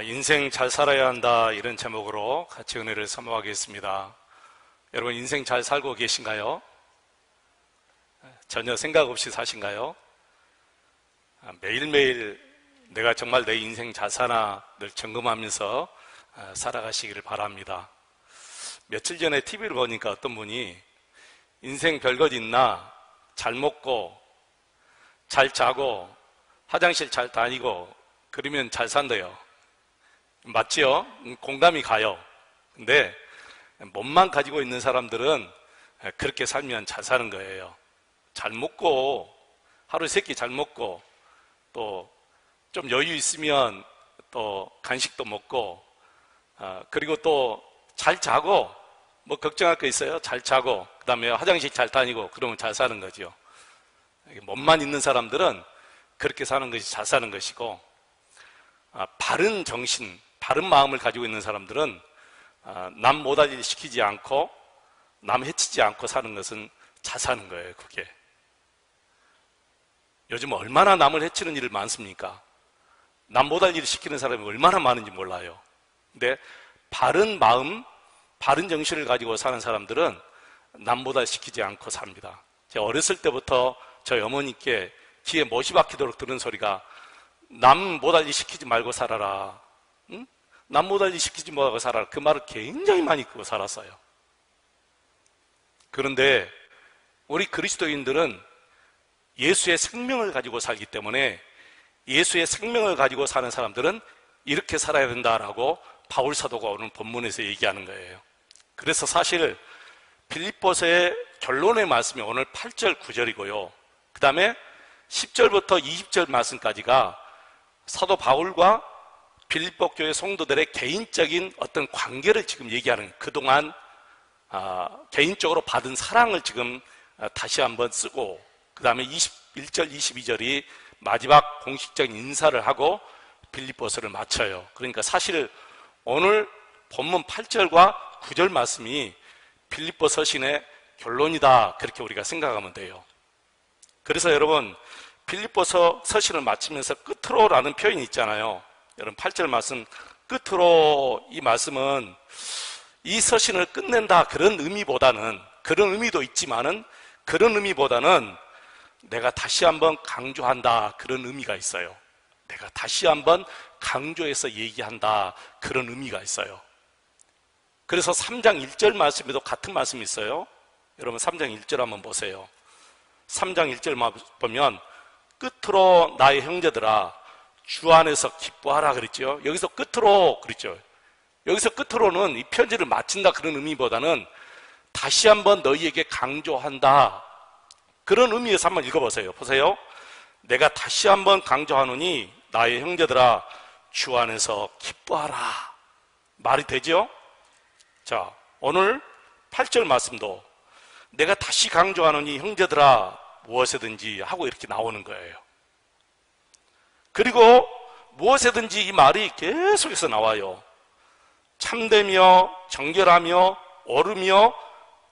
인생 잘 살아야 한다, 이런 제목으로 같이 은혜를 사모하겠습니다. 여러분, 인생 잘 살고 계신가요? 전혀 생각 없이 사신가요? 매일매일 내가 정말 내 인생 잘 사나 늘 점검하면서 살아가시기를 바랍니다. 며칠 전에 TV를 보니까 어떤 분이 인생 별것 있나, 잘 먹고 잘 자고 화장실 잘 다니고 그러면 잘 산대요. 맞지요? 공감이 가요. 근데 몸만 가지고 있는 사람들은 그렇게 살면 잘 사는 거예요. 잘 먹고, 하루 세 끼 잘 먹고, 또 좀 여유 있으면 또 간식도 먹고, 그리고 또 잘 자고, 뭐 걱정할 거 있어요? 잘 자고, 그 다음에 화장실 잘 다니고, 그러면 잘 사는 거죠. 몸만 있는 사람들은 그렇게 사는 것이 잘 사는 것이고, 바른 정신, 바른 마음을 가지고 있는 사람들은 남 못할 일 시키지 않고 남 해치지 않고 사는 것은 잘 사는 거예요. 그게 요즘 얼마나 남을 해치는 일이 많습니까? 남 못할 일을 시키는 사람이 얼마나 많은지 몰라요. 근데 바른 마음, 바른 정신을 가지고 사는 사람들은 남 못할 시키지 않고 삽니다. 제가 어렸을 때부터 저희 어머니께 귀에 못이 박히도록 들은 소리가 남 못할 일 시키지 말고 살아라. 응? 남 못할 일 시키지 말고 살아라. 그 말을 굉장히 많이 듣고 살았어요. 그런데 우리 그리스도인들은 예수의 생명을 가지고 살기 때문에 예수의 생명을 가지고 사는 사람들은 이렇게 살아야 된다라고 바울 사도가 오늘 본문에서 얘기하는 거예요. 그래서 사실 빌립보서의 결론의 말씀이 오늘 8절 9절이고요. 그 다음에 10절부터 20절 말씀까지가 사도 바울과 빌립보 교회 성도들의 개인적인 어떤 관계를 지금 얘기하는, 그동안 개인적으로 받은 사랑을 지금 다시 한번 쓰고, 그 다음에 21절 22절이 마지막 공식적인 인사를 하고 빌립보서를 마쳐요. 그러니까 사실 오늘 본문 8절과 9절 말씀이 빌립보 서신의 결론이다, 그렇게 우리가 생각하면 돼요. 그래서 여러분, 빌립보서 서신을 마치면서 끝으로라는 표현이 있잖아요. 여러분 8절 말씀 끝으로, 이 말씀은 이 서신을 끝낸다 그런 의미보다는, 그런 의미도 있지만은 그런 의미보다는 내가 다시 한번 강조한다 그런 의미가 있어요. 내가 다시 한번 강조해서 얘기한다 그런 의미가 있어요. 그래서 3장 1절 말씀에도 같은 말씀이 있어요. 여러분 3장 1절 한번 보세요. 3장 1절 보면 끝으로 나의 형제들아 주 안에서 기뻐하라 그랬죠. 여기서 끝으로 그랬죠. 여기서 끝으로는 이 편지를 마친다 그런 의미보다는 다시 한번 너희에게 강조한다 그런 의미에서 한번 읽어보세요. 보세요. 내가 다시 한번 강조하노니 나의 형제들아 주 안에서 기뻐하라. 말이 되죠? 자, 오늘 8절 말씀도 내가 다시 강조하노니 형제들아 무엇이든지 하고 이렇게 나오는 거예요. 그리고 무엇이든지 이 말이 계속해서 나와요. 참되며 정결하며 옳으며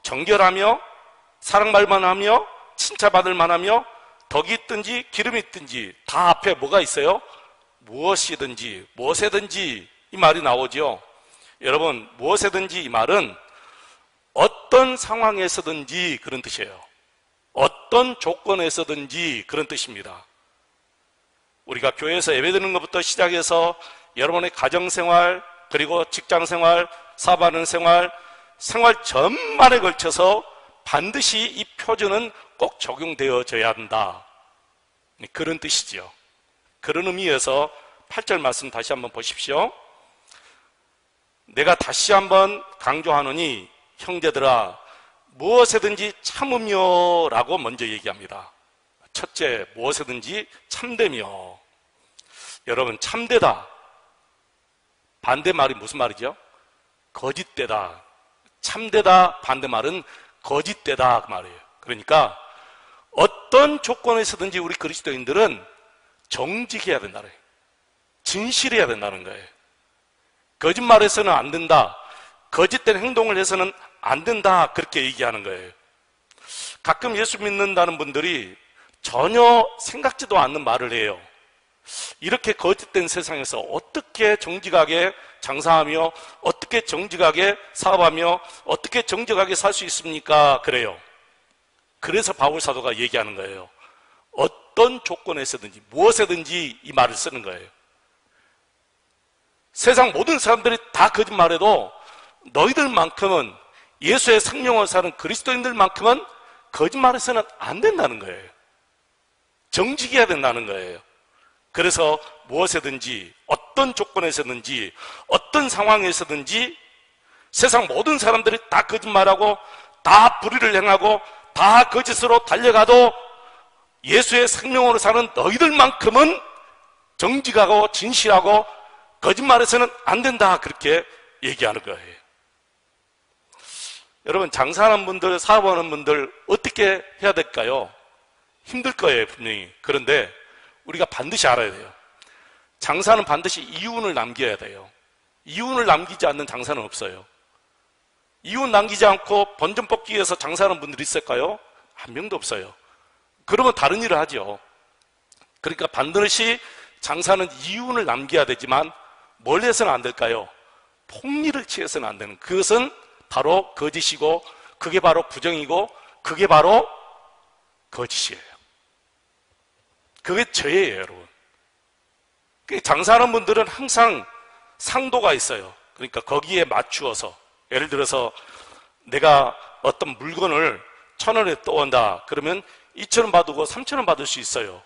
정결하며 사랑받을 만하며 칭찬받을 만하며 덕이 있든지 기름이 있든지 다 앞에 뭐가 있어요? 무엇이든지 무엇이든지 이 말이 나오죠. 여러분 무엇이든지 이 말은 어떤 상황에서든지 그런 뜻이에요. 어떤 조건에서든지 그런 뜻입니다. 우리가 교회에서 예배드리는 것부터 시작해서 여러분의 가정생활, 그리고 직장생활, 사업하는 생활, 생활 전반에 걸쳐서 반드시 이 표준은 꼭 적용되어져야 한다. 그런 뜻이죠. 그런 의미에서 8절 말씀 다시 한번 보십시오. 내가 다시 한번 강조하노니 형제들아 무엇이든지 참으며 라고 먼저 얘기합니다. 첫째, 무엇이든지 참되며. 여러분 참되다 반대말이 무슨 말이죠? 거짓되다. 참되다 반대말은 거짓되다 그 말이에요. 그러니까 어떤 조건에서든지 우리 그리스도인들은 정직해야 된다는 거예요. 진실해야 된다는 거예요. 거짓말해서는 안 된다. 거짓된 행동을 해서는 안 된다. 그렇게 얘기하는 거예요. 가끔 예수 믿는다는 분들이 전혀 생각지도 않는 말을 해요. 이렇게 거짓된 세상에서 어떻게 정직하게 장사하며 어떻게 정직하게 사업하며 어떻게 정직하게 살 수 있습니까? 그래요. 그래서 바울 사도가 얘기하는 거예요. 어떤 조건에서든지 무엇에든지 이 말을 쓰는 거예요. 세상 모든 사람들이 다 거짓말해도 너희들만큼은, 예수의 생명을 사는 그리스도인들만큼은 거짓말해서는 안 된다는 거예요. 정직해야 된다는 거예요. 그래서 무엇에든지 어떤 조건에서든지 어떤 상황에서든지 세상 모든 사람들이 다 거짓말하고 다 불의를 행하고 다 거짓으로 달려가도 예수의 생명으로 사는 너희들만큼은 정직하고 진실하고 거짓말해서는 안 된다, 그렇게 얘기하는 거예요. 여러분, 장사하는 분들, 사업하는 분들 어떻게 해야 될까요? 힘들 거예요, 분명히. 그런데 우리가 반드시 알아야 돼요. 장사는 반드시 이윤을 남겨야 돼요. 이윤을 남기지 않는 장사는 없어요. 이윤 남기지 않고 본전 뽑기 위해서 장사하는 분들이 있을까요? 한 명도 없어요. 그러면 다른 일을 하죠. 그러니까 반드시 장사는 이윤을 남겨야 되지만 뭘 해서는 안 될까요? 폭리를 취해서는 안 되는, 그것은 바로 거짓이고 그게 바로 부정이고 그게 바로 거짓이에요. 그게 죄예요, 여러분. 장사하는 분들은 항상 상도가 있어요. 그러니까 거기에 맞추어서, 예를 들어서 내가 어떤 물건을 1,000원에 떠온다 그러면 2,000원 받고 3,000원 받을 수 있어요.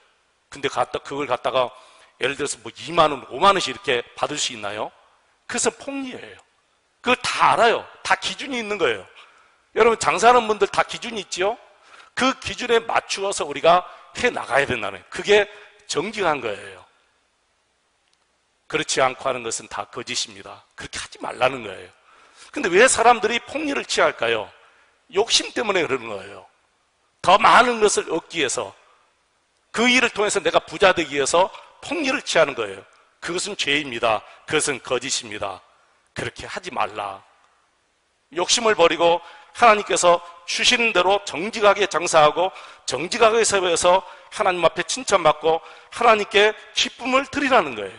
근데 그걸 갖다가 예를 들어서 뭐 2만 원, 5만 원씩 이렇게 받을 수 있나요? 그것은 폭리예요. 그걸 다 알아요. 다 기준이 있는 거예요. 여러분, 장사하는 분들 다 기준이 있죠? 그 기준에 맞추어서 우리가 해 나가야 된다는 거예요. 그게 정직한 거예요. 그렇지 않고 하는 것은 다 거짓입니다. 그렇게 하지 말라는 거예요. 근데 왜 사람들이 폭리를 취할까요? 욕심 때문에 그러는 거예요. 더 많은 것을 얻기 위해서, 그 일을 통해서 내가 부자 되기 위해서 폭리를 취하는 거예요. 그것은 죄입니다. 그것은 거짓입니다. 그렇게 하지 말라. 욕심을 버리고 하나님께서 주시는 대로 정직하게 장사하고 정직하게 사업해서 하나님 앞에 칭찬받고 하나님께 기쁨을 드리라는 거예요.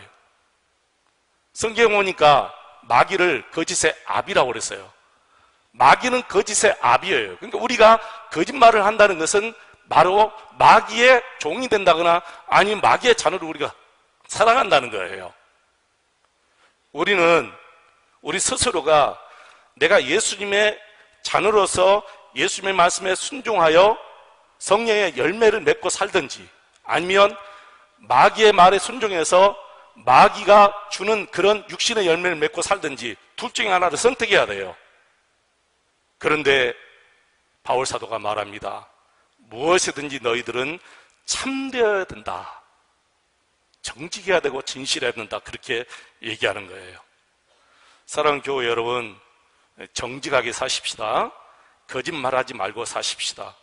성경에 보니까 마귀를 거짓의 아비라고 그랬어요. 마귀는 거짓의 아비예요. 그러니까 우리가 거짓말을 한다는 것은 바로 마귀의 종이 된다거나 아니면 마귀의 자녀로 우리가 살아간다는 거예요. 우리 스스로가 내가 예수님의 자녀로서 예수님의 말씀에 순종하여 성령의 열매를 맺고 살든지, 아니면 마귀의 말에 순종해서 마귀가 주는 그런 육신의 열매를 맺고 살든지 둘 중에 하나를 선택해야 돼요. 그런데 바울 사도가 말합니다. 무엇이든지 너희들은 참되어야 된다. 정직해야 되고 진실해야 된다. 그렇게 얘기하는 거예요. 사랑하는 교회 여러분, 정직하게 사십시다. 거짓말하지 말고 사십시다.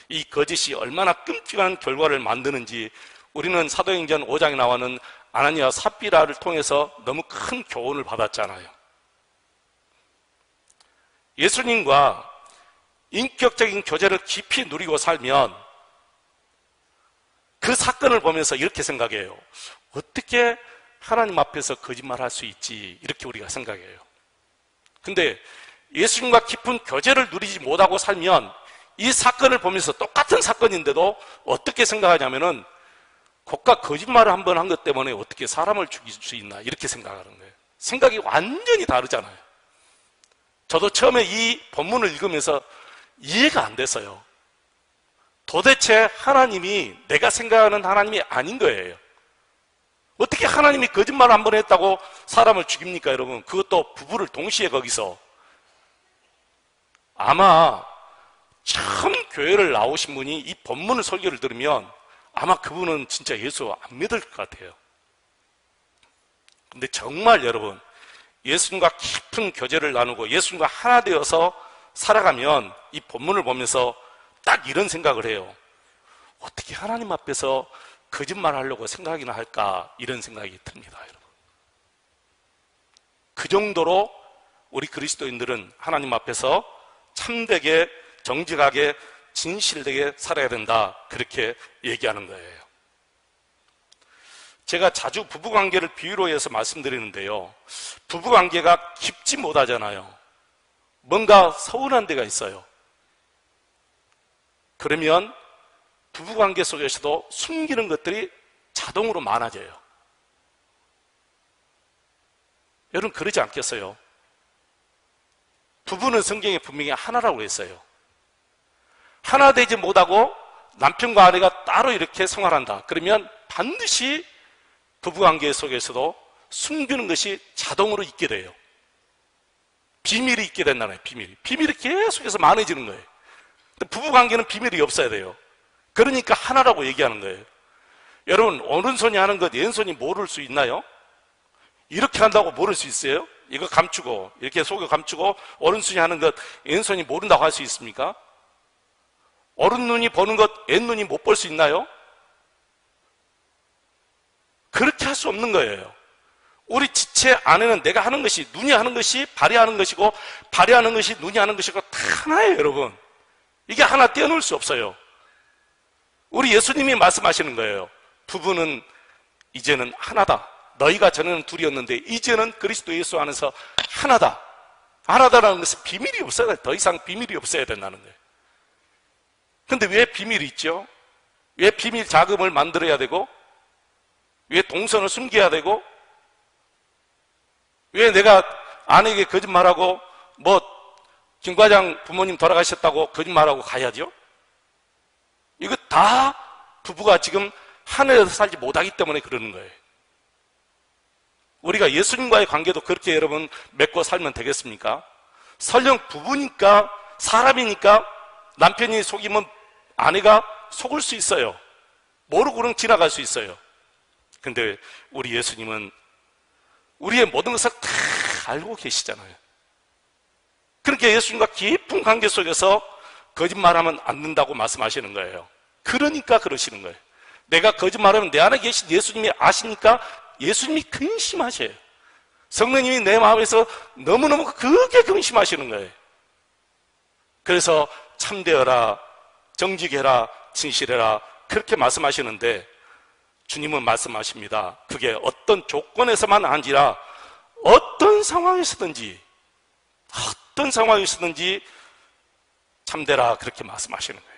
이 거짓이 얼마나 끔찍한 결과를 만드는지 우리는 사도행전 5장에 나오는 아나니아와 삽비라를 통해서 너무 큰 교훈을 받았잖아요. 예수님과 인격적인 교제를 깊이 누리고 살면 그 사건을 보면서 이렇게 생각해요. 어떻게 하나님 앞에서 거짓말할 수 있지? 이렇게 우리가 생각해요. 근데 예수님과 깊은 교제를 누리지 못하고 살면 이 사건을 보면서 똑같은 사건인데도 어떻게 생각하냐면은 그가 거짓말을 한 번 한 것 때문에 어떻게 사람을 죽일 수 있나 이렇게 생각하는 거예요. 생각이 완전히 다르잖아요. 저도 처음에 이 본문을 읽으면서 이해가 안 됐어요. 도대체 하나님이 내가 생각하는 하나님이 아닌 거예요. 어떻게 하나님이 거짓말을 한 번 했다고 사람을 죽입니까, 여러분? 그것도 부부를 동시에 거기서. 아마 처음 교회를 나오신 분이 이 본문을 설교를 들으면 아마 그분은 진짜 예수 안 믿을 것 같아요. 근데 정말 여러분, 예수님과 깊은 교제를 나누고 예수님과 하나 되어서 살아가면 이 본문을 보면서 딱 이런 생각을 해요. 어떻게 하나님 앞에서 거짓말 하려고 생각이나 할까, 이런 생각이 듭니다, 여러분. 그 정도로 우리 그리스도인들은 하나님 앞에서 참되게, 정직하게, 진실되게 살아야 된다, 그렇게 얘기하는 거예요. 제가 자주 부부관계를 비유로 해서 말씀드리는데요. 부부관계가 깊지 못하잖아요. 뭔가 서운한 데가 있어요. 그러면 부부관계 속에서도 숨기는 것들이 자동으로 많아져요. 여러분 그러지 않겠어요? 부부는 성경에 분명히 하나라고 했어요. 하나 되지 못하고 남편과 아내가 따로 이렇게 생활한다. 그러면 반드시 부부관계 속에서도 숨기는 것이 자동으로 있게 돼요. 비밀이 있게 된다는 거예요. 비밀이 계속해서 많아지는 거예요. 근데 부부관계는 비밀이 없어야 돼요. 그러니까 하나라고 얘기하는 거예요. 여러분 오른손이 하는 것 왼손이 모를 수 있나요? 이렇게 한다고 모를 수 있어요? 이거 감추고 이렇게 속에 감추고 오른손이 하는 것 왼손이 모른다고 할 수 있습니까? 오른눈이 보는 것 왼눈이 못 볼 수 있나요? 그렇게 할 수 없는 거예요. 우리 지체 안에는 내가 하는 것이 눈이 하는 것이 발휘하는 것이고 발휘하는 것이 눈이 하는 것이고 다 하나예요. 여러분 이게 하나 떼어놓을 수 없어요. 우리 예수님이 말씀하시는 거예요. 부부는 이제는 하나다. 너희가 전에는 둘이었는데 이제는 그리스도 예수 안에서 하나다. 하나다라는 것은 비밀이 없어야 돼. 더 이상 비밀이 없어야 된다는 거예요. 근데 왜 비밀이 있죠? 왜 비밀 자금을 만들어야 되고 왜 동선을 숨겨야 되고 왜 내가 아내에게 거짓말하고 김 과장 부모님 돌아가셨다고 거짓말하고 가야죠? 이거 다 부부가 지금 하늘에서 살지 못하기 때문에 그러는 거예요. 우리가 예수님과의 관계도 그렇게 여러분 맺고 살면 되겠습니까? 설령 부부니까 사람이니까 남편이 속이면 아내가 속을 수 있어요. 모르고 그냥 지나갈 수 있어요. 근데 우리 예수님은 우리의 모든 것을 다 알고 계시잖아요. 그러니까 예수님과 깊은 관계 속에서 거짓말하면 안 된다고 말씀하시는 거예요. 그러니까 그러시는 거예요. 내가 거짓말하면 내 안에 계신 예수님이 아시니까 예수님이 근심하셔요. 성령님이 내 마음에서 너무너무 그게 근심하시는 거예요. 그래서 참되어라, 정직해라, 진실해라 그렇게 말씀하시는데 주님은 말씀하십니다. 그게 어떤 조건에서만 아니라 어떤 상황에서든지 참되라 그렇게 말씀하시는 거예요.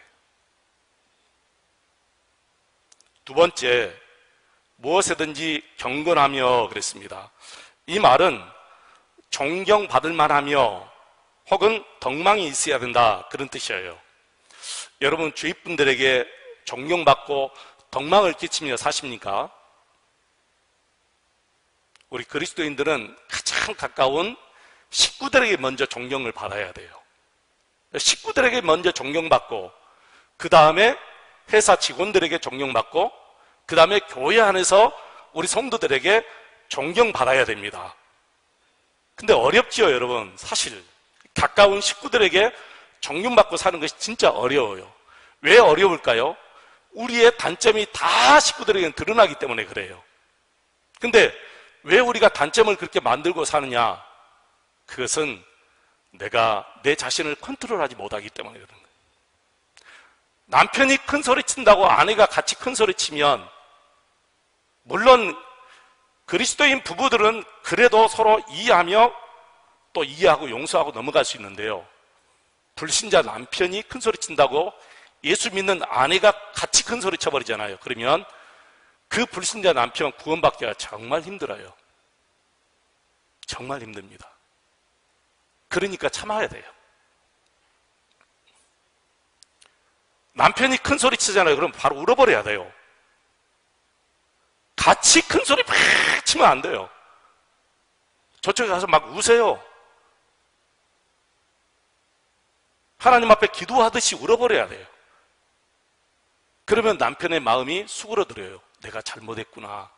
두 번째, 무엇에든지 경건하며 그랬습니다. 이 말은 존경받을 만하며 혹은 덕망이 있어야 된다 그런 뜻이에요. 여러분 주위 분들에게 존경받고 덕망을 끼치며 사십니까? 우리 그리스도인들은 가장 가까운 식구들에게 먼저 존경을 받아야 돼요. 식구들에게 먼저 존경받고 그 다음에 회사 직원들에게 존경받고 그 다음에 교회 안에서 우리 성도들에게 존경받아야 됩니다. 근데 어렵지요 여러분. 사실 가까운 식구들에게 존경받고 사는 것이 진짜 어려워요. 왜 어려울까요? 우리의 단점이 다 식구들에게는 드러나기 때문에 그래요. 근데 왜 우리가 단점을 그렇게 만들고 사느냐? 그것은 내가 내 자신을 컨트롤하지 못하기 때문에 그런 거예요. 남편이 큰 소리 친다고 아내가 같이 큰 소리 치면 물론 그리스도인 부부들은 그래도 서로 이해하며 또 이해하고 용서하고 넘어갈 수 있는데요. 불신자 남편이 큰 소리 친다고 예수 믿는 아내가 같이 큰 소리 쳐버리잖아요. 그러면 그 불신자 남편 구원받기가 정말 힘들어요. 정말 힘듭니다. 그러니까 참아야 돼요. 남편이 큰 소리 치잖아요. 그럼 바로 울어버려야 돼요. 같이 큰 소리 팍 치면 안 돼요. 저쪽에 가서 막 우세요. 하나님 앞에 기도하듯이 울어버려야 돼요. 그러면 남편의 마음이 수그러들어요. 내가 잘못했구나.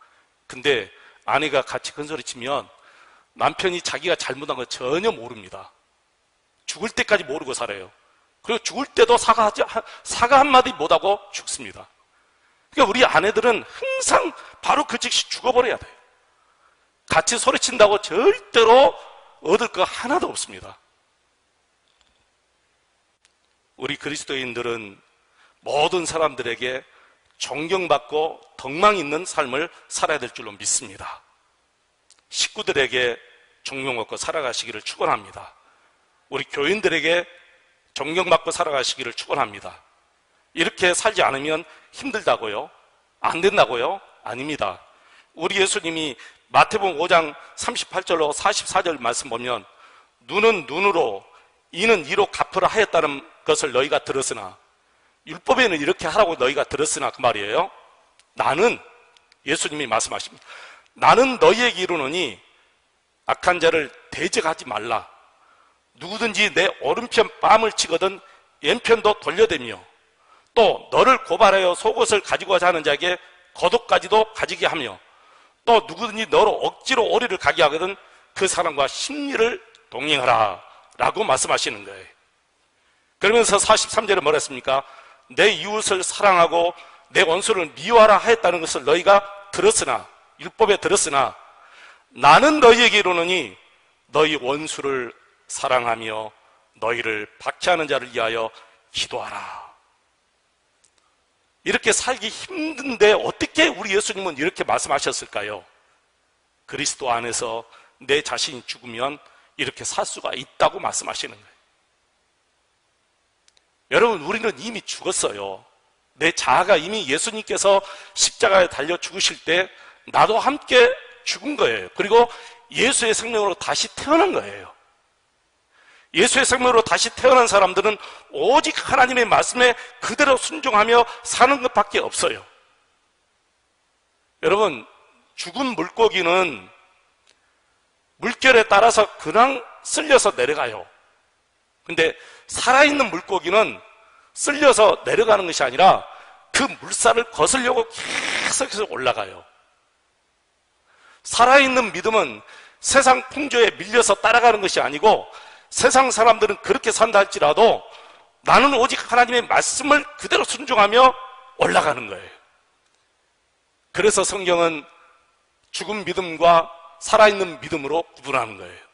근데 아내가 같이 큰 소리 치면 남편이 자기가 잘못한 거 전혀 모릅니다. 죽을 때까지 모르고 살아요. 그리고 죽을 때도 사과 한마디 못하고 죽습니다. 그러니까 우리 아내들은 항상 바로 그 즉시 죽어버려야 돼요. 같이 소리친다고 절대로 얻을 거 하나도 없습니다. 우리 그리스도인들은 모든 사람들에게 존경받고 덕망 있는 삶을 살아야 될 줄로 믿습니다. 식구들에게 존경받고 살아가시기를 축원합니다. 우리 교인들에게 존경받고 살아가시기를 축원합니다. 이렇게 살지 않으면 힘들다고요? 안 된다고요? 아닙니다. 우리 예수님이 마태복음 5장 38절로 44절 말씀 보면 눈은 눈으로 이는 이로 갚으라 하였다는 것을 너희가 들었으나 율법에는 이렇게 하라고 너희가 들었으나 그 말이에요. 나는 예수님이 말씀하십니다. 나는 너희에게 이르노니 악한 자를 대적하지 말라. 누구든지 내 오른편 뺨을 치거든 왼편도 돌려대며 또 너를 고발하여 속옷을 가지고자 하는 자에게 겉옷까지도 가지게 하며 또 누구든지 너로 억지로 오리를 가게 하거든 그 사람과 심리를 동행하라 라고 말씀하시는 거예요. 그러면서 43절에 뭐라 했습니까? 내 이웃을 사랑하고 내 원수를 미워하라 하였다는 것을 너희가 들었으나 율법에 들었으나 나는 너희에게 이르노니 너희 원수를 사랑하며 너희를 박해하는 자를 위하여 기도하라. 이렇게 살기 힘든데 어떻게 우리 예수님은 이렇게 말씀하셨을까요? 그리스도 안에서 내 자신이 죽으면 이렇게 살 수가 있다고 말씀하시는 거예요. 여러분, 우리는 이미 죽었어요. 내 자아가 이미 예수님께서 십자가에 달려 죽으실 때 나도 함께 죽은 거예요. 그리고 예수의 생명으로 다시 태어난 거예요. 예수의 생명으로 다시 태어난 사람들은 오직 하나님의 말씀에 그대로 순종하며 사는 것밖에 없어요. 여러분, 죽은 물고기는 물결에 따라서 그냥 쓸려서 내려가요. 근데 살아있는 물고기는 쓸려서 내려가는 것이 아니라 그 물살을 거스려고 계속해서 올라가요. 살아있는 믿음은 세상 풍조에 밀려서 따라가는 것이 아니고 세상 사람들은 그렇게 산다 할지라도 나는 오직 하나님의 말씀을 그대로 순종하며 올라가는 거예요. 그래서 성경은 죽은 믿음과 살아있는 믿음으로 구분하는 거예요.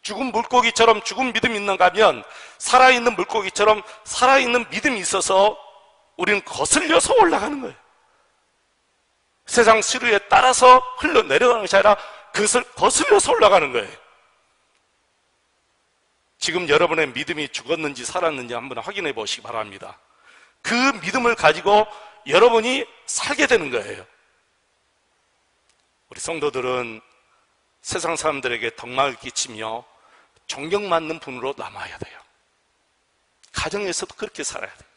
죽은 물고기처럼 죽은 믿음이 있는가 하면 살아있는 물고기처럼 살아있는 믿음이 있어서 우리는 거슬려서 올라가는 거예요. 세상 시류에 따라서 흘러내려가는 것이 아니라 그것을 거슬려서 올라가는 거예요. 지금 여러분의 믿음이 죽었는지 살았는지 한번 확인해 보시기 바랍니다. 그 믿음을 가지고 여러분이 살게 되는 거예요. 우리 성도들은 세상 사람들에게 덕망을 끼치며 존경받는 분으로 남아야 돼요. 가정에서도 그렇게 살아야 돼요.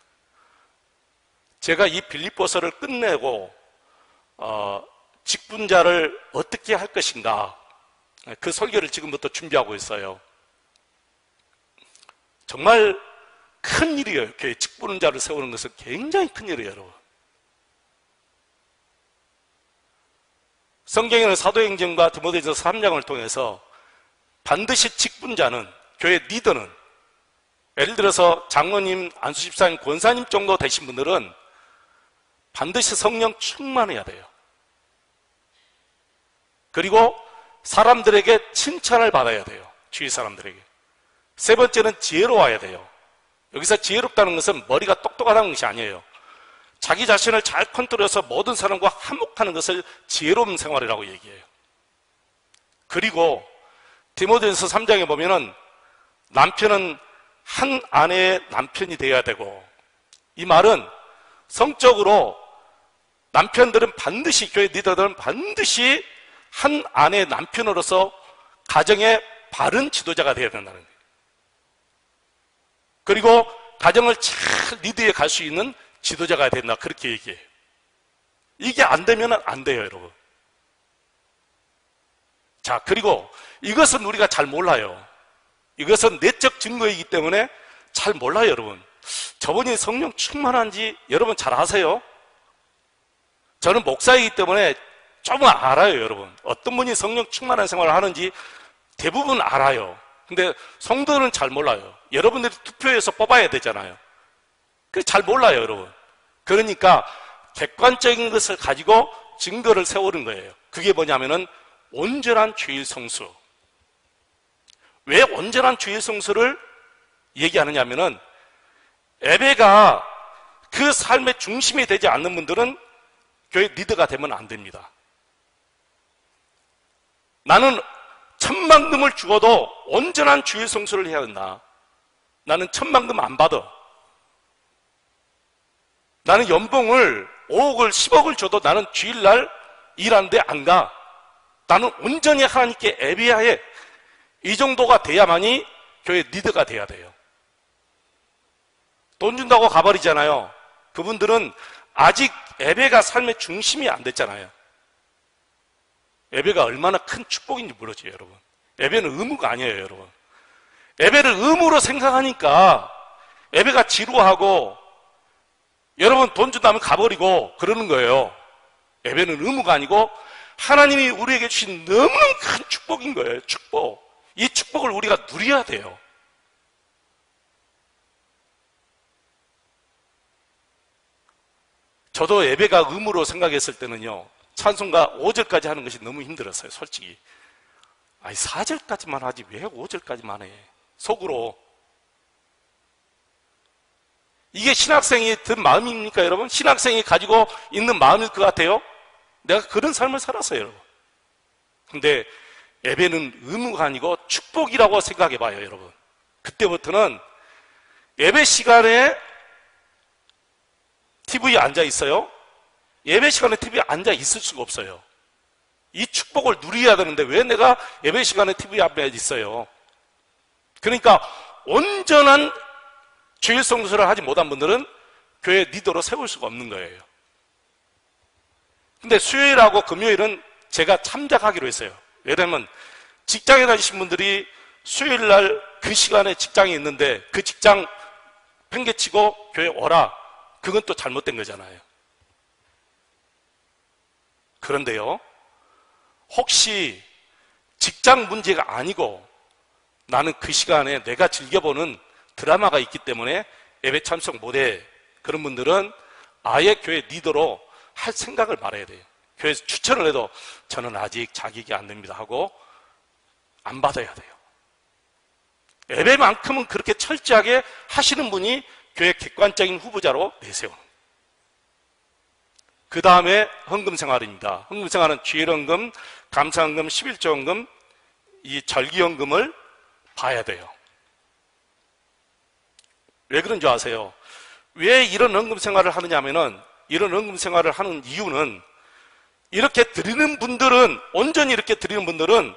제가 이 빌립보서를 끝내고 직분자를 어떻게 할 것인가, 그 설교를 지금부터 준비하고 있어요. 정말 큰 일이에요. 교회 직분자를 세우는 것은 굉장히 큰 일이에요, 여러분. 성경에는 사도행전과 디모데전서 3장을 통해서 반드시 직분자는, 교회 리더는, 예를 들어서 장로님, 안수집사님, 권사님 정도 되신 분들은 반드시 성령 충만해야 돼요. 그리고 사람들에게 칭찬을 받아야 돼요. 주위 사람들에게. 세 번째는 지혜로워야 돼요. 여기서 지혜롭다는 것은 머리가 똑똑하다는 것이 아니에요. 자기 자신을 잘 컨트롤해서 모든 사람과 화목하는 것을 지혜로운 생활이라고 얘기해요. 그리고 디모데전서 3장에 보면은 남편은 한 아내의 남편이 되어야 되고, 이 말은 성적으로 남편들은 반드시, 교회 리더들은 반드시 한 아내의 남편으로서 가정의 바른 지도자가 되어야 된다는 거예요. 그리고 가정을 잘 리드해 갈 수 있는 지도자가 된다, 그렇게 얘기해요. 이게 안 되면 안 돼요, 여러분. 자, 그리고 이것은 우리가 잘 몰라요. 이것은 내적 증거이기 때문에 잘 몰라요, 여러분. 저분이 성령 충만한지 여러분 잘 아세요? 저는 목사이기 때문에 좀 알아요, 여러분. 어떤 분이 성령 충만한 생활을 하는지 대부분 알아요. 근데 성도는 잘 몰라요. 여러분들이 투표해서 뽑아야 되잖아요. 그래서 잘 몰라요, 여러분. 그러니까 객관적인 것을 가지고 증거를 세우는 거예요. 그게 뭐냐면은 온전한 주일 성수. 왜 온전한 주일 성수를 얘기하느냐면은 예배가 그 삶의 중심이 되지 않는 분들은 교회 리더가 되면 안 됩니다. 나는 천만금을 죽어도 온전한 주일 성수를 해야 된다. 나는 천만금 안 받아. 나는 연봉을 5억을 10억을 줘도 나는 주일날 일하는데 안 가. 나는 온전히 하나님께 예배하에 이 정도가 돼야만이 교회 리더가 돼야 돼요. 돈 준다고 가버리잖아요. 그분들은 아직 예배가 삶의 중심이 안 됐잖아요. 예배가 얼마나 큰 축복인지 모르죠, 여러분. 예배는 의무가 아니에요, 여러분. 예배를 의무로 생각하니까 예배가 지루하고 여러분 돈 준다면 가버리고 그러는 거예요. 예배는 의무가 아니고 하나님이 우리에게 주신 너무너무 큰 축복인 거예요. 축복. 이 축복을 우리가 누려야 돼요. 저도 예배가 의무로 생각했을 때는요, 찬송가 5절까지 하는 것이 너무 힘들었어요, 솔직히. 아니 4절까지만 하지 왜 5절까지만 해? 속으로. 이게 신학생이 든 마음입니까, 여러분? 신학생이 가지고 있는 마음일 것 같아요? 내가 그런 삶을 살았어요, 여러분. 근데 예배는 의무가 아니고 축복이라고 생각해 봐요, 여러분. 그때부터는 예배 시간에 TV에 앉아 있어요? 예배 시간에 TV에 앉아 있을 수가 없어요. 이 축복을 누려야 되는데 왜 내가 예배 시간에 TV 앞에 있어요? 그러니까 온전한 주일 성수를 하지 못한 분들은 교회 리더로 세울 수가 없는 거예요. 근데 수요일하고 금요일은 제가 참작하기로 했어요. 왜냐면 직장에 다니신 분들이 수요일 날 그 시간에 직장이 있는데 그 직장 팽개치고 교회 오라. 그건 또 잘못된 거잖아요. 그런데요, 혹시 직장 문제가 아니고 나는 그 시간에 내가 즐겨보는 드라마가 있기 때문에 예배 참석 못해. 그런 분들은 아예 교회 리더로 할 생각을 말해야 돼요. 교회에서 추천을 해도 저는 아직 자격이 안 됩니다 하고 안 받아야 돼요. 예배만큼은 그렇게 철저하게 하시는 분이 교회 객관적인 후보자로 내세우는. 그 다음에 헌금 생활입니다. 헌금 생활은 주일헌금, 감사헌금, 11조헌금, 이 절기헌금을 봐야 돼요. 왜 그런 줄 아세요? 왜 이런 헌금 생활을 하느냐 하면은, 이런 헌금 생활을 하는 이유는 이렇게 드리는 분들은, 온전히 이렇게 드리는 분들은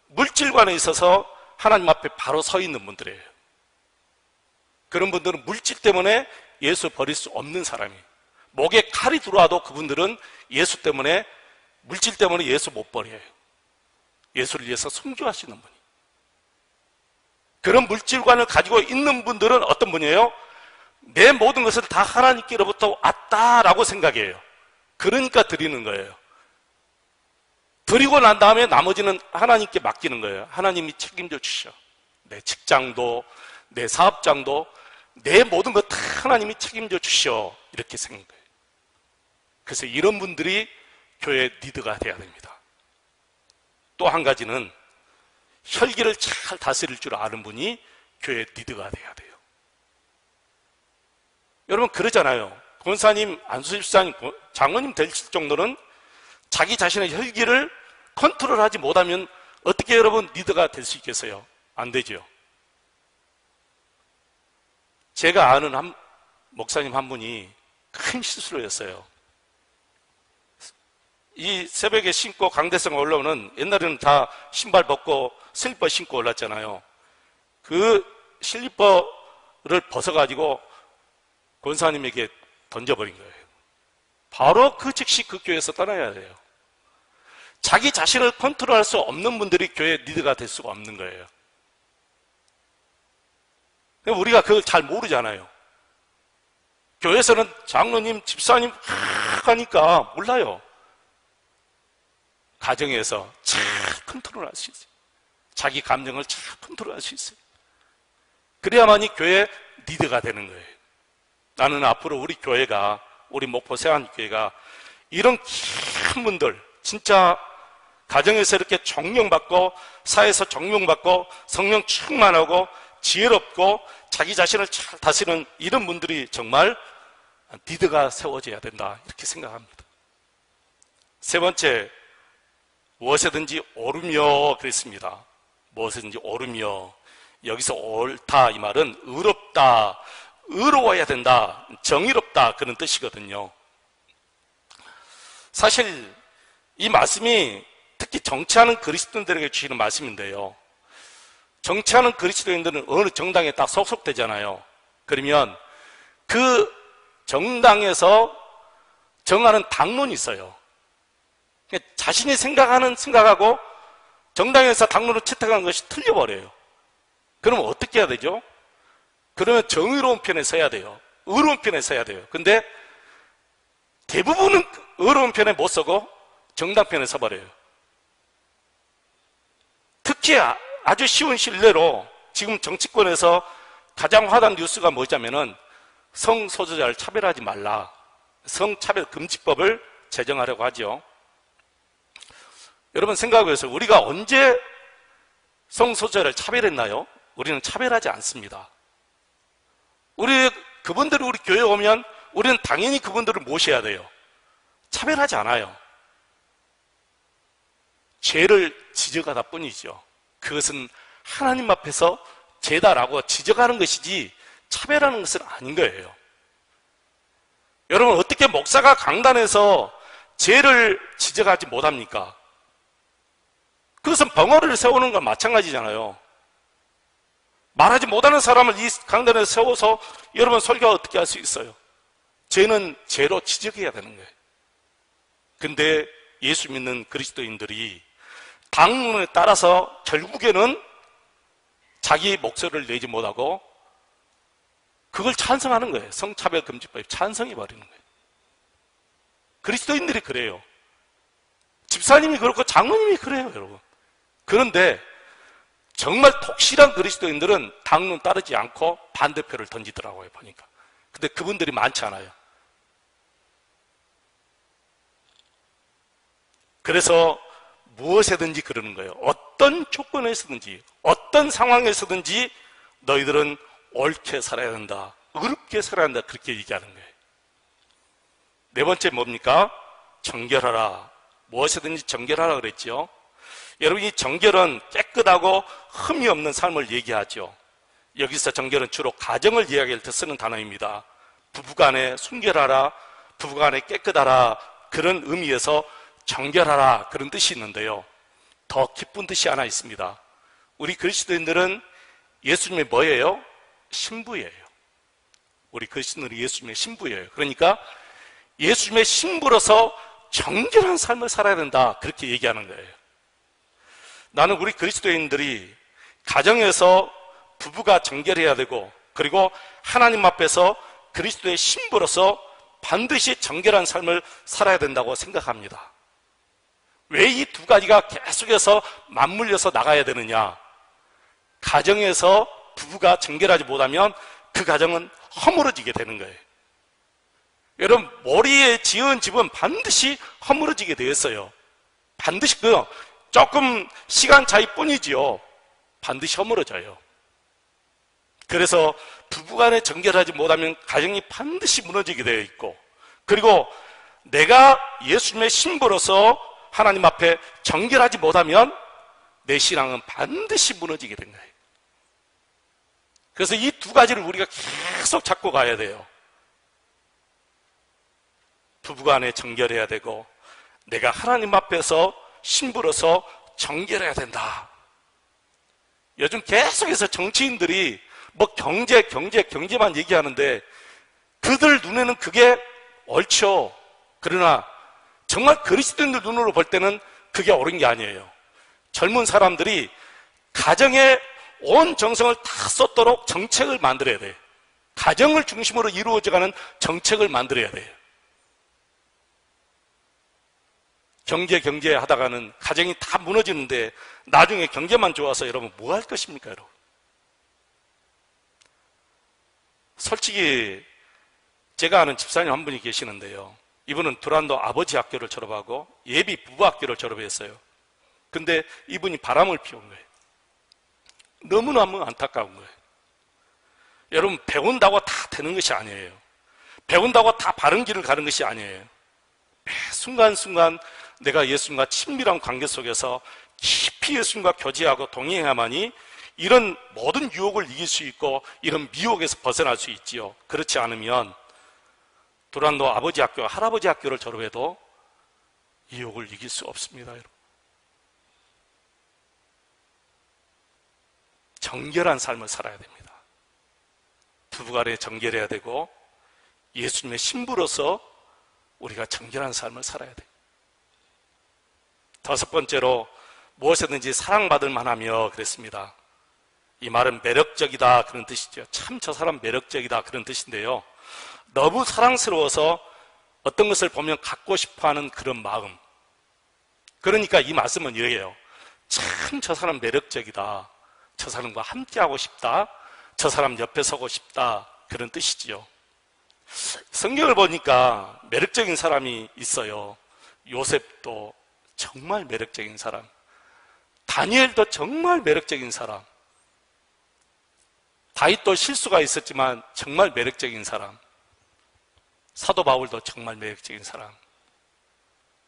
물질관에 있어서 하나님 앞에 바로 서 있는 분들이에요. 그런 분들은 물질 때문에 예수 버릴 수 없는 사람이에요. 목에 칼이 들어와도 그분들은 예수 때문에, 물질 때문에 예수 못 버려요. 예수를 위해서 순교하시는 분이. 그런 물질관을 가지고 있는 분들은 어떤 분이에요? 내 모든 것을 다 하나님께로부터 왔다라고 생각해요. 그러니까 드리는 거예요. 드리고 난 다음에 나머지는 하나님께 맡기는 거예요. 하나님이 책임져 주셔. 내 직장도, 내 사업장도, 내 모든 것 다 하나님이 책임져 주셔. 이렇게 생각해요. 그래서 이런 분들이 교회 리더가 돼야 됩니다. 또 한 가지는 혈기를 잘 다스릴 줄 아는 분이 교회 리더가 돼야 돼요. 여러분 그러잖아요. 권사님, 안수집사님, 장로님 될 정도는 자기 자신의 혈기를 컨트롤하지 못하면 어떻게 여러분 리더가 될 수 있겠어요? 안 되죠. 제가 아는 목사님 한 분이 큰 실수를 했어요. 이 새벽에 신고 강대성 올라오는, 옛날에는 다 신발 벗고 슬리퍼 신고 올랐잖아요. 그 슬리퍼를 벗어가지고 권사님에게 던져버린 거예요. 바로 그 즉시 그 교회에서 떠나야 돼요. 자기 자신을 컨트롤할 수 없는 분들이 교회 리더가 될 수가 없는 거예요. 우리가 그걸 잘 모르잖아요. 교회에서는 장로님, 집사님 하니까 몰라요. 가정에서 잘 컨트롤할 수 있어요. 자기 감정을 잘 컨트롤할 수 있어요. 그래야만이 교회 리더가 되는 거예요. 나는 앞으로 우리 교회가, 우리 목포 세안교회가 이런 큰 분들, 진짜 가정에서 이렇게 정령받고 사회에서 정령받고 성령 충만하고 지혜롭고 자기 자신을 잘 다스리는 이런 분들이 정말 리더가 세워져야 된다, 이렇게 생각합니다. 세 번째, 무엇이든지 오르며 그랬습니다. 무엇이든지 오르며, 여기서 옳다 이 말은 의롭다, 의로워야 된다, 정의롭다, 그런 뜻이거든요. 사실 이 말씀이 특히 정치하는 그리스도인들에게 주시는 말씀인데요, 정치하는 그리스도인들은 어느 정당에 딱 소속되잖아요. 그러면 그 정당에서 정하는 당론이 있어요. 자신이 생각하고 정당에서 당론을 채택하는 것이 틀려버려요. 그러면 어떻게 해야 되죠? 그러면 정의로운 편에 서야 돼요. 의로운 편에 서야 돼요. 근데 대부분은 의로운 편에 못 서고 정당 편에 서버려요. 특히 아주 쉬운 신뢰로 지금 정치권에서 가장 화단 뉴스가 뭐냐면은 성소수자를 차별하지 말라, 성차별금지법을 제정하려고 하죠. 여러분 생각해보세요. 우리가 언제 성소수자를 차별했나요? 우리는 차별하지 않습니다. 그분들이 우리 교회에 오면 우리는 당연히 그분들을 모셔야 돼요. 차별하지 않아요. 죄를 지적하다 뿐이죠. 그것은 하나님 앞에서 죄다라고 지적하는 것이지 차별하는 것은 아닌 거예요. 여러분, 어떻게 목사가 강단에서 죄를 지적하지 못합니까? 그것은 벙어리를 세우는 건 마찬가지잖아요. 말하지 못하는 사람을 이 강단에 세워서 여러분 설교가 어떻게 할 수 있어요? 죄는 죄로 지적해야 되는 거예요. 근데 예수 믿는 그리스도인들이 당론에 따라서 결국에는 자기 목소리를 내지 못하고 그걸 찬성하는 거예요. 성차별금지법에 찬성해버리는 거예요. 그리스도인들이 그래요. 집사님이 그렇고 장로님이 그래요, 여러분. 그런데 정말 독실한 그리스도인들은 당론 따르지 않고 반대표를 던지더라고요, 보니까. 근데 그분들이 많지 않아요. 그래서 무엇에든지 그러는 거예요. 어떤 조건에서든지, 어떤 상황에서든지 너희들은 옳게 살아야 한다, 의롭게 살아야 한다, 그렇게 얘기하는 거예요. 네 번째 뭡니까? 정결하라. 무엇이든지 정결하라 그랬죠. 여러분, 이 정결은 깨끗하고 흠이 없는 삶을 얘기하죠. 여기서 정결은 주로 가정을 이야기할 때 쓰는 단어입니다. 부부간에 순결하라, 부부간에 깨끗하라, 그런 의미에서 정결하라, 그런 뜻이 있는데요, 더 깊은 뜻이 하나 있습니다. 우리 그리스도인들은 예수님의 뭐예요? 신부예요. 우리 그리스도인들은 예수님의 신부예요. 그러니까 예수님의 신부로서 정결한 삶을 살아야 된다, 그렇게 얘기하는 거예요. 나는 우리 그리스도인들이 가정에서 부부가 정결해야 되고, 그리고 하나님 앞에서 그리스도의 신부로서 반드시 정결한 삶을 살아야 된다고 생각합니다. 왜 이 두 가지가 계속해서 맞물려서 나가야 되느냐? 가정에서 부부가 정결하지 못하면 그 가정은 허물어지게 되는 거예요. 여러분, 머리에 지은 집은 반드시 허물어지게 되어 있어요. 반드시 조금 시간 차이뿐이지요. 반드시 허물어져요. 그래서 부부간에 정결하지 못하면 가정이 반드시 무너지게 되어 있고, 그리고 내가 예수님의 신부로서 하나님 앞에 정결하지 못하면 내 신앙은 반드시 무너지게 된 거예요. 그래서 이 두 가지를 우리가 계속 잡고 가야 돼요. 부부간에 정결해야 되고, 내가 하나님 앞에서 신부로서 정결해야 된다. 요즘 계속해서 정치인들이 뭐 경제만 얘기하는데 그들 눈에는 그게 옳죠. 그러나 정말 그리스도인들 눈으로 볼 때는 그게 옳은 게 아니에요. 젊은 사람들이 가정에 온 정성을 다 쏟도록 정책을 만들어야 돼요. 가정을 중심으로 이루어져가는 정책을 만들어야 돼요. 경제 하다가는 가정이 다 무너지는데 나중에 경제만 좋아서 여러분 뭐 할 것입니까, 여러분? 솔직히 제가 아는 집사님 한 분이 계시는데요, 이분은 두란노 아버지 학교를 졸업하고 예비 부부 학교를 졸업했어요. 근데 이분이 바람을 피운 거예요. 너무너무 안타까운 거예요. 여러분, 배운다고 다 되는 것이 아니에요. 배운다고 다 바른 길을 가는 것이 아니에요. 매 순간순간 내가 예수님과 친밀한 관계 속에서 깊이 예수님과 교제하고 동행해야만이 이런 모든 유혹을 이길 수 있고 이런 미혹에서 벗어날 수 있지요. 그렇지 않으면 두란노 아버지 학교, 할아버지 학교를 졸업해도 유혹을 이길 수 없습니다. 여러분. 정결한 삶을 살아야 됩니다. 부부간에 정결해야 되고 예수님의 신부로서 우리가 정결한 삶을 살아야 돼요. 다섯 번째로 무엇이든지 사랑받을 만하며 그랬습니다. 이 말은 매력적이다 그런 뜻이죠. 참 저 사람 매력적이다 그런 뜻인데요. 너무 사랑스러워서 어떤 것을 보면 갖고 싶어하는 그런 마음. 그러니까 이 말씀은 이래요. 참 저 사람 매력적이다. 저 사람과 함께하고 싶다. 저 사람 옆에 서고 싶다. 그런 뜻이지요. 성경을 보니까 매력적인 사람이 있어요. 요셉도 정말 매력적인 사람, 다니엘도 정말 매력적인 사람, 다윗도 실수가 있었지만 정말 매력적인 사람, 사도 바울도 정말 매력적인 사람.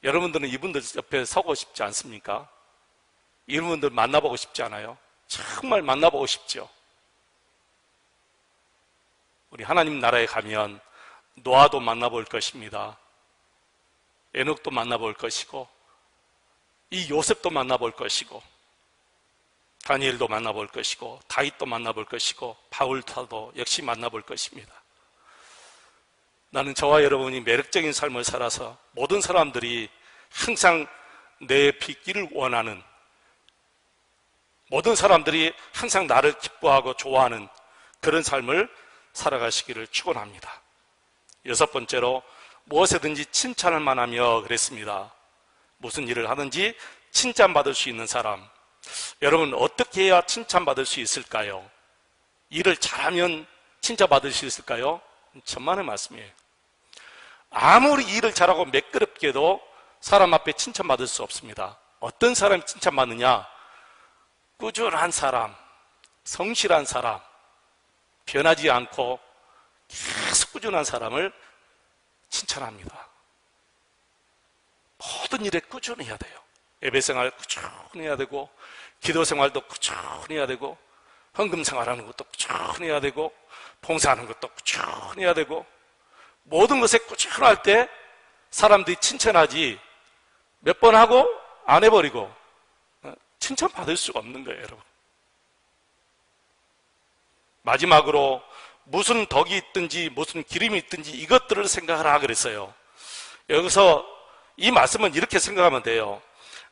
여러분들은 이분들 옆에 서고 싶지 않습니까? 이분들 만나보고 싶지 않아요? 정말 만나보고 싶죠. 우리 하나님 나라에 가면 노아도 만나볼 것입니다. 에녹도 만나볼 것이고 이 요셉도 만나볼 것이고 다니엘도 만나볼 것이고 다윗도 만나볼 것이고 바울도 역시 만나볼 것입니다. 나는 저와 여러분이 매력적인 삶을 살아서 모든 사람들이 항상 내 뵙기를 원하는, 모든 사람들이 항상 나를 기뻐하고 좋아하는 그런 삶을 살아가시기를 축원합니다. 여섯 번째로 무엇이든지 칭찬을 만하며 그랬습니다. 무슨 일을 하든지 칭찬받을 수 있는 사람. 여러분 어떻게 해야 칭찬받을 수 있을까요? 일을 잘하면 칭찬받을 수 있을까요? 천만의 말씀이에요. 아무리 일을 잘하고 매끄럽게도 사람 앞에 칭찬받을 수 없습니다. 어떤 사람이 칭찬받느냐? 꾸준한 사람, 성실한 사람, 변하지 않고 계속 꾸준한 사람을 칭찬합니다. 모든 일에 꾸준해야 돼요. 예배생활 꾸준해야 되고 기도생활도 꾸준해야 되고 헌금생활하는 것도 꾸준해야 되고 봉사하는 것도 꾸준해야 되고 모든 것에 꾸준할 때 사람들이 칭찬하지 몇 번 하고 안 해버리고 칭찬받을 수가 없는 거예요, 여러분. 마지막으로 무슨 덕이 있든지 무슨 기름이 있든지 이것들을 생각하라 그랬어요. 여기서 이 말씀은 이렇게 생각하면 돼요.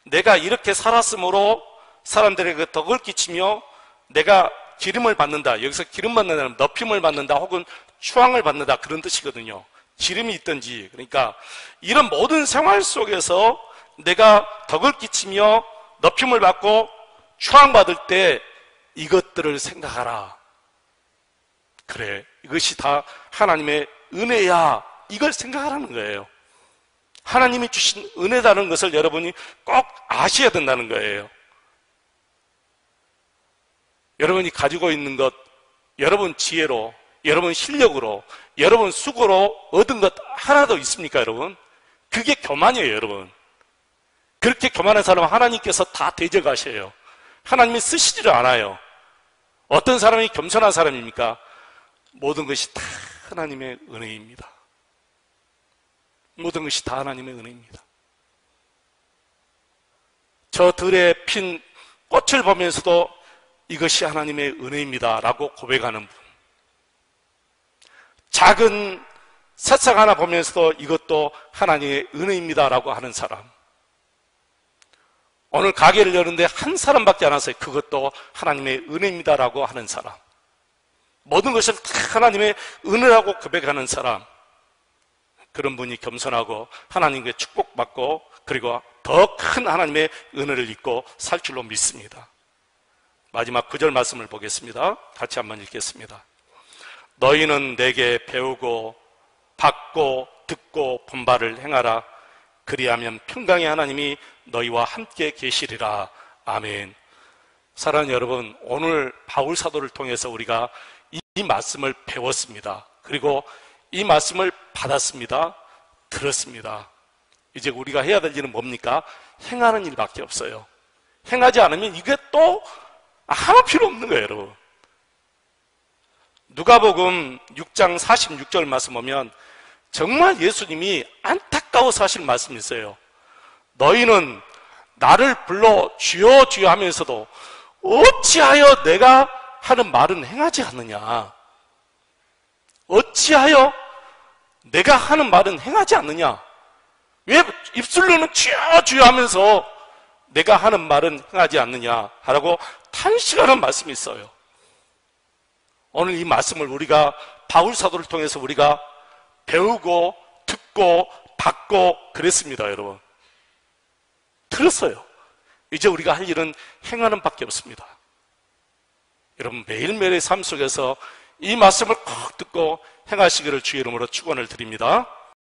내가 이렇게 살았으므로 사람들에게 덕을 끼치며 내가 기름을 받는다. 여기서 기름 받는다는 높임을 받는다 혹은 추앙을 받는다 그런 뜻이거든요. 기름이 있든지, 그러니까 이런 모든 생활 속에서 내가 덕을 끼치며 높임을 받고 추앙받을 때 이것들을 생각하라. 그래, 이것이 다 하나님의 은혜야. 이걸 생각하라는 거예요. 하나님이 주신 은혜라는 것을 여러분이 꼭 아셔야 된다는 거예요. 여러분이 가지고 있는 것, 여러분 지혜로, 여러분 실력으로, 여러분 수고로 얻은 것 하나도 있습니까, 여러분? 그게 교만이에요, 여러분. 그렇게 교만한 사람은 하나님께서 다 대적하셔요. 하나님이 쓰시지를 않아요. 어떤 사람이 겸손한 사람입니까? 모든 것이 다 하나님의 은혜입니다. 모든 것이 다 하나님의 은혜입니다. 저 들에 핀 꽃을 보면서도 이것이 하나님의 은혜입니다 라고 고백하는 분, 작은 새싹 하나 보면서도 이것도 하나님의 은혜입니다 라고 하는 사람, 오늘 가게를 여는데 한 사람밖에 안 왔어요. 그것도 하나님의 은혜입니다 라고 하는 사람, 모든 것을 다 하나님의 은혜라고 고백하는 사람, 그런 분이 겸손하고 하나님께 축복받고 그리고 더 큰 하나님의 은혜를 입고 살 줄로 믿습니다. 마지막 9절 말씀을 보겠습니다. 같이 한번 읽겠습니다. 너희는 내게 배우고 받고 듣고 본 바를 행하라. 그리하면 평강의 하나님이 너희와 함께 계시리라. 아멘. 사랑하는 여러분, 오늘 바울 사도를 통해서 우리가 이 말씀을 배웠습니다. 그리고 이 말씀을 받았습니다. 들었습니다. 이제 우리가 해야 될 일은 뭡니까? 행하는 일밖에 없어요. 행하지 않으면 이게 또 아무 필요 없는 거예요, 여러분. 누가복음 6장 46절 말씀 보면 정말 예수님이 안타까워서 하실 말씀이 있어요. 너희는 나를 불러 주여 주여 하면서도 어찌하여 내가 하는 말은 행하지 않느냐? 어찌하여 내가 하는 말은 행하지 않느냐? 왜 입술로는 주여 주여 하면서 내가 하는 말은 행하지 않느냐? 하라고 탄식하는 말씀이 있어요. 오늘 이 말씀을 우리가 바울 사도를 통해서 우리가 배우고 듣고 받고 그랬습니다, 여러분. 들었어요. 이제 우리가 할 일은 행하는 밖에 없습니다. 여러분, 매일매일의 삶 속에서 이 말씀을 꼭 듣고 행하시기를 주의 이름으로 축원을 드립니다.